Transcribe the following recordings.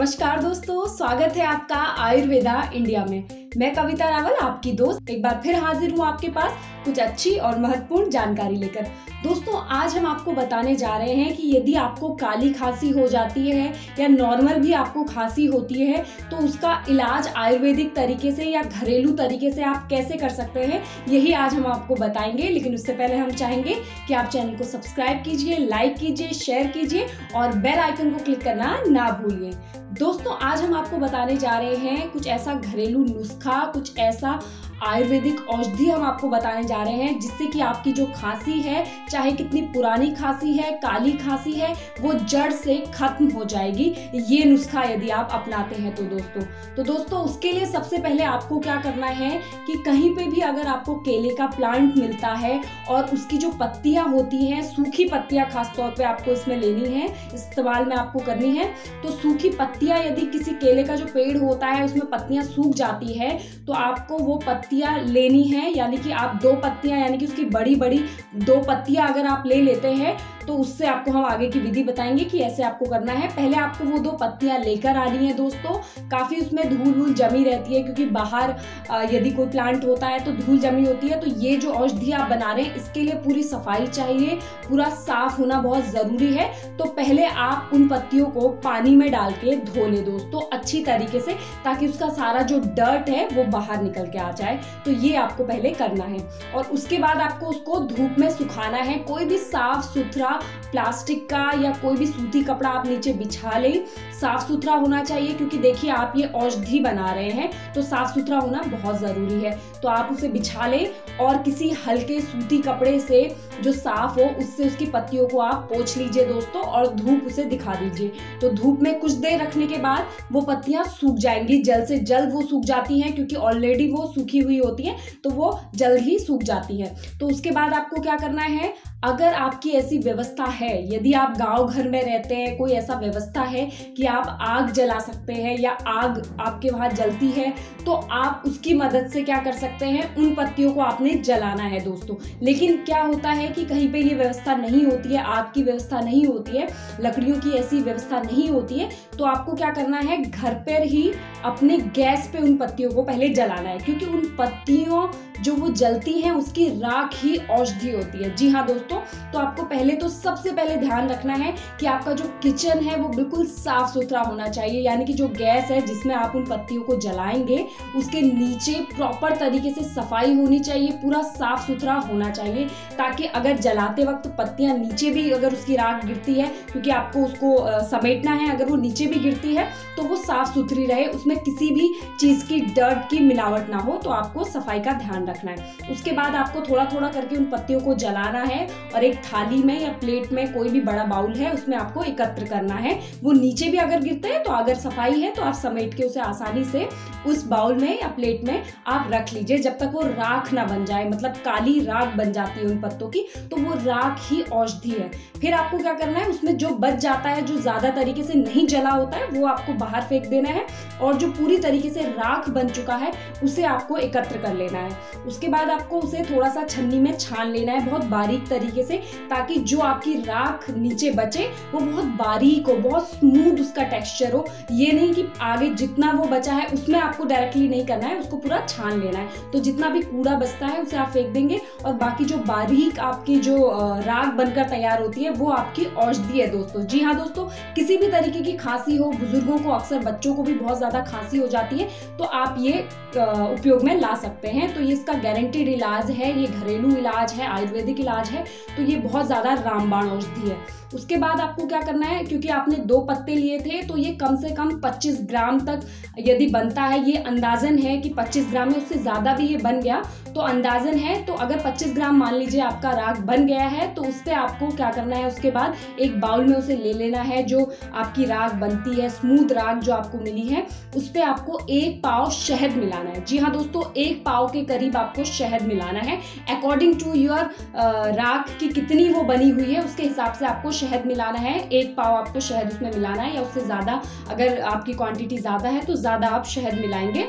नमस्कार दोस्तों, स्वागत है आपका आयुर्वेदा इंडिया में। मैं कविता रावल, आपकी दोस्त, एक बार फिर हाजिर हूँ आपके पास कुछ अच्छी और महत्वपूर्ण जानकारी लेकर। दोस्तों, आज हम आपको बताने जा रहे हैं कि यदि आपको काली खांसी हो जाती है या नॉर्मल भी आपको खांसी होती है तो उसका इलाज आयुर्वेदिक तरीके से या घरेलू तरीके से आप कैसे कर सकते हैं, यही आज हम आपको बताएंगे। लेकिन उससे पहले हम चाहेंगे कि आप चैनल को सब्सक्राइब कीजिए, लाइक कीजिए, शेयर कीजिए और बेल आइकन को क्लिक करना ना भूलिए। दोस्तों, आज हम आपको बताने जा रहे हैं कुछ ऐसा घरेलू नुस्खा, कुछ ऐसा आयुर्वेदिक औषधि हम आपको बताने जा रहे हैं जिससे कि आपकी जो खांसी है, चाहे कितनी पुरानी खांसी है, काली खांसी है, वो जड़ से खत्म हो जाएगी ये नुस्खा यदि आप अपनाते हैं तो दोस्तों उसके लिए सबसे पहले आपको क्या करना है कि कहीं पे भी अगर आपको केले का प्लांट मिलता है और उसकी जो पत्तियां होती हैं, सूखी पत्तियां खासतौर पे आपको इसमें लेनी है, इस्तेमाल में आपको करनी है। तो सूखी पत्तियां, यदि किसी केले का जो पेड़ होता है उसमें पत्तियां सूख जाती है तो आपको वो पत्तियां लेनी है, यानी कि आप 2 पत्तियां, यानी कि उसकी बड़ी बड़ी 2 पत्तियां अगर आप ले लेते हैं तो उससे आपको हम आगे की विधि बताएंगे कि ऐसे आपको करना है। पहले आपको वो 2 पत्तियां लेकर आनी है। दोस्तों, काफी उसमें धूल जमी रहती है क्योंकि बाहर यदि कोई प्लांट होता है तो धूल जमी होती है। तो ये जो औषधि आप बना रहे हैं इसके लिए पूरी सफाई चाहिए, पूरा साफ होना बहुत जरूरी है। तो पहले आप उन पत्तियों को पानी में डाल के धो ले दोस्तों अच्छी तरीके से, ताकि उसका सारा जो डर्ट है वो बाहर निकल के आ जाए। तो ये आपको पहले करना है और उसके बाद आपको उसको धूप में सुखाना है। कोई भी साफ सुथरा प्लास्टिक का या कोई भी सूती कपड़ा आप नीचे बिछा ले, साफ सुथरा होना चाहिए क्योंकि देखिए आप ये औषधि बना रहे हैं तो साफ सुथरा होना बहुत जरूरी है। तो आप उसे बिछा ले और किसी हल्के सूती कपड़े से जो साफ हो उससे उसकी पत्तियों को आप पोंछ लीजिए दोस्तों और धूप उसे दिखा दीजिए। तो धूप में कुछ देर रखने के बाद वो पत्तियां सूख जाएंगी, जल्द से जल्द वो सूख जाती हैं क्योंकि ऑलरेडी वो सूखी हुई होती है तो वो जल्द ही सूख जाती है। तो उसके बाद आपको क्या करना है, अगर आपकी ऐसी व्यवस्था है, यदि आप गांव घर में रहते हैं, कोई ऐसा व्यवस्था है कि आप आग जला सकते हैं या आग आपके वहां जलती है, तो आप उसकी मदद से क्या कर सकते हैं, उन पत्तियों को आपने जलाना है दोस्तों। लेकिन क्या होता है कि कहीं पे ये व्यवस्था नहीं होती है, आग की व्यवस्था नहीं होती है, लकड़ियों की ऐसी व्यवस्था नहीं होती है, तो आपको क्या करना है, घर पर ही अपने गैस पे उन पत्तियों को पहले जलाना है क्योंकि उन पत्तियों जो वो जलती हैं उसकी राख ही औषधि होती है। जी हाँ दोस्तों, तो आपको पहले तो सबसे पहले ध्यान रखना है कि आपका जो किचन है वो बिल्कुल साफ सुथरा होना चाहिए, यानी कि जो गैस है जिसमें आप उन पत्तियों को जलाएंगे उसके नीचे प्रॉपर तरीके से सफाई होनी चाहिए, पूरा साफ सुथरा होना चाहिए, ताकि अगर जलाते वक्त पत्तियां नीचे भी अगर उसकी राख गिरती है, क्योंकि आपको उसको समेटना है, अगर वो नीचे भी गिरती है तो वो साफ सुथरी रहे, उसमें किसी भी चीज की डर्ट की मिलावट ना हो। तो आपको सफाई का ध्यान रखना है। उसके बाद आपको थोड़ा थोड़ा करके उन पत्तियों को जलाना है और एक थाली में या प्लेट में, कोई भी बड़ा बाउल है उसमें आपको एकत्र करना है। वो नीचे भी अगर गिरते हैं तो अगर सफाई है तो आप समेट के उसे आसानी से उस बाउल में या प्लेट में आप रख लीजिए जब तक वो राख ना बन जाए, मतलब काली राख बन जाती है उन पत्तों की, तो वो राख ही औषधि है। फिर आपको क्या करना है, उसमें जो बच जाता है, जो ज्यादा तरीके से नहीं जला होता है, वो आपको बाहर फेंक देना है और जो पूरी तरीके से राख बन चुका है उसे आपको एकत्र कर लेना है। उसके बाद आपको उसे थोड़ा सा छन्नी में छान लेना है बहुत बारीक तरीके से, ताकि जो आपकी राख नीचे बचे वो बहुत बारीक हो, बहुत स्मूथ उसका टेक्सचर हो। ये नहीं कि आगे जितना वो बचा है उसमें आपको डायरेक्टली नहीं करना है, उसको पूरा छान लेना है। तो जितना भी कूड़ा बचता है उसे आप फेंक देंगे और बाकी जो बारीक आपकी जो राख बनकर तैयार होती है वो आपकी औषधि है दोस्तों। जी हाँ दोस्तों, किसी भी तरीके की खांसी हो, बुजुर्गों को, अक्सर बच्चों को भी बहुत ज्यादा खांसी हो जाती है, तो आप ये उपयोग में ला सकते हैं। तो ये इसका गारंटीड इलाज है, ये घरेलू इलाज है, आयुर्वेदिक इलाज है, तो ये बहुत ज्यादा रामबाण औषधि है। उसके बाद आपको क्या करना है, क्योंकि आपने 2 पत्ते लिए थे तो ये कम से कम 25 ग्राम तक यदि बनता है, ये अंदाजन है कि 25 ग्राम में, उससे ज्यादा भी ये बन गया तो अंदाजन है। तो अगर 25 ग्राम मान लीजिए आपका राख बन गया है तो उस पर आपको क्या करना है, उसके बाद एक बाउल में उसे ले लेना है। जो आपकी राख बनती है, स्मूथ राख जो आपको मिली है, उस पर आपको 1 पाव शहद मिलाना है। जी हाँ दोस्तों, 1 पाव के करीब आपको शहद मिलाना है। अकॉर्डिंग टू योर राख की कितनी वो बनी हुई है उसके हिसाब से आपको शहद मिलाना है। 1 पाव आपको शहद उसमें मिलाना है, या उससे ज्यादा अगर आपकी क्वांटिटी ज्यादा है तो ज्यादा आप शहद मिलाएंगे।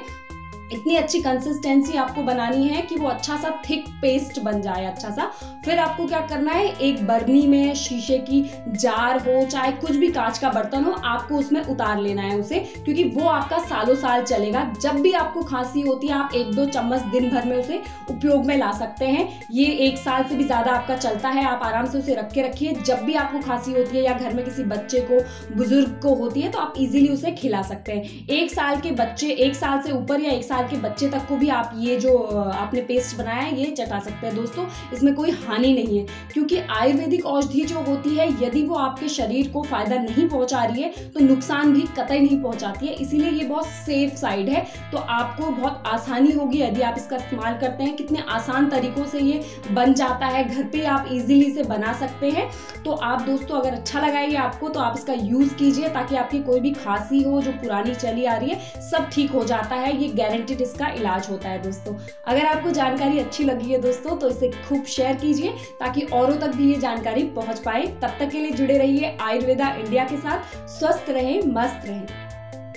इतनी अच्छी कंसिस्टेंसी आपको बनानी है कि वो अच्छा सा थिक पेस्ट बन जाए अच्छा सा। फिर आपको क्या करना है, एक बर्नी में शीशे की जार हो चाहे कुछ भी कांच का बर्तन हो, आपको उसमें उतार लेना है उसे, क्योंकि वो आपका सालों साल चलेगा। जब भी आपको खांसी होती है आप 1-2 चम्मच दिन भर में उसे उपयोग में ला सकते हैं। ये 1 साल से भी ज्यादा आपका चलता है। आप आराम से उसे रख के रखिए। जब भी आपको खांसी होती है या घर में किसी बच्चे को, बुजुर्ग को होती है, तो आप इजीली उसे खिला सकते हैं। 1 साल के बच्चे, 1 साल से ऊपर या 1 साल के बच्चे तक को भी आप ये जो आपने पेस्ट बनाया है ये चटा सकते हैं दोस्तों। इसमें कोई हानि नहीं है, क्योंकि आयुर्वेदिक औषधि जो होती है यदि वो आपके शरीर को फायदा नहीं पहुंचा रही है तो नुकसान भी कतई नहीं पहुंचाती है। इसीलिए ये बहुत सेफ साइड है। तो आपको बहुत आसानी होगी यदि आप इसका इस्तेमाल करते हैं। कितने आसान तरीकों से ये बन जाता है, घर पे आप इजीली इसे बना सकते हैं। तो आप दोस्तों अगर अच्छा लगा ये आपको तो आप इसका यूज कीजिए, ताकि आपकी कोई भी खांसी हो जो पुरानी चली आ रही है सब ठीक हो जाता है। ये गारंटीड इसका इलाज होता है दोस्तों। अगर आपको जानकारी अच्छी लगी है दोस्तों तो इसे खूब शेयर कीजिए, ताकि औरों तक भी ये जानकारी पहुंच पाए। तब तक के लिए जुड़े रहिए आयुर्वेदा इंडिया के साथ। स्वस्थ रहें, मस्त रहें।